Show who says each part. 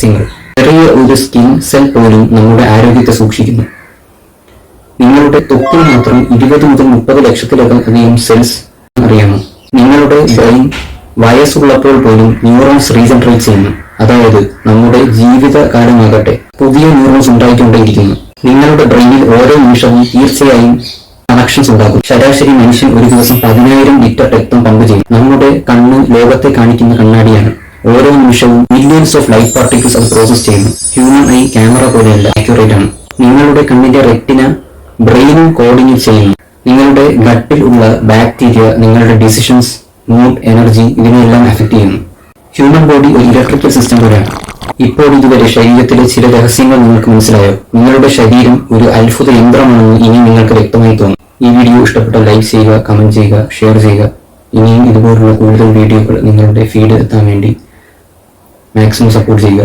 Speaker 1: രഹസ്യങ്ങൾ. ചെറിയ ഒരു സ്കിൻ സെൽ പോലും നമ്മുടെ ആരോഗ്യത്തെ സൂക്ഷിക്കുന്നു. നിങ്ങളുടെ ത്വക്കിൽ മാത്രം 20 മുതൽ 30 ലക്ഷത്തിലധികം സെൽസ് അറിയാമോ? നിങ്ങളുടെ ബ്രെയിൻ വയസ്സുള്ളപ്പോൾ പോലും ന്യൂറോൺസ് റീജനറേറ്റ് ചെയ്യുന്നു. അതായത് നമ്മുടെ ജീവിതകാലമാകട്ടെ പുതിയ ന്യൂറോൺസ് ഉണ്ടായിക്കൊണ്ടേയിരിക്കുന്നു. നിങ്ങളുടെ ബ്രെയിനിൽ ഓരോ നിമിഷവും തീർച്ചയായും കണക്ഷൻസ് ഉണ്ടാകും. ശരാശരി മനുഷ്യൻ ഒരു ദിവസം 10,000 ലിറ്റർ രക്തം പമ്പ് ചെയ്യും. നമ്മുടെ കണ്ണ് ലോകത്തെ കാണിക്കുന്ന കണ്ണാടിയാണ്. ഓരോ നിമിഷവും മില്യൺസ് ഓഫ് ലൈറ്റ് പാർട്ടിക്കിൾസ് അത് പ്രോസസ് ചെയ്യുന്നു. ഹ്യൂമൻ ഐ ക്യാമറ പോലെയല്ല, ആക്യുറേറ്റ് ആണ്. നിങ്ങളുടെ കണ്ണിന്റെ റെറ്റിന ബ്രെയിനും കോർഡിനേറ്റ് ചെയ്യുന്നു. നിങ്ങളുടെ ഗട്ടിൽ ഉള്ള ബാക്ടീരിയ നിങ്ങളുടെ ഡിസിഷൻസ്, മൂഡ്, എനർജി ഇതിനെല്ലാം അഫക്ട് ചെയ്യുന്നു. ഹ്യൂമൻ ബോഡി ഒരു ഇലക്ട്രിക്കൽ സിസ്റ്റം പോലെയാണ്. ഇപ്പോൾ ഇതുവരെ ശരീരത്തിലെ ചില രഹസ്യങ്ങൾ നിങ്ങൾക്ക് മനസ്സിലായോ? നിങ്ങളുടെ ശരീരം ഒരു അത്ഭുത യന്ത്രമാണെന്ന് ഇനി നിങ്ങൾക്ക് വ്യക്തമായി തോന്നും. ഈ വീഡിയോ ഇഷ്ടപ്പെട്ടാൽ ലൈക്ക് ചെയ്യുക, കമന്റ് ചെയ്യുക, ഷെയർ ചെയ്യുക. ഇനിയും ഇതുപോലുള്ള കൂടുതൽ വീഡിയോകൾ നിങ്ങളുടെ ഫീഡ് എത്താൻ വേണ്ടി മാക്സിമം സപ്പോർട്ട് ചെയ്യുക.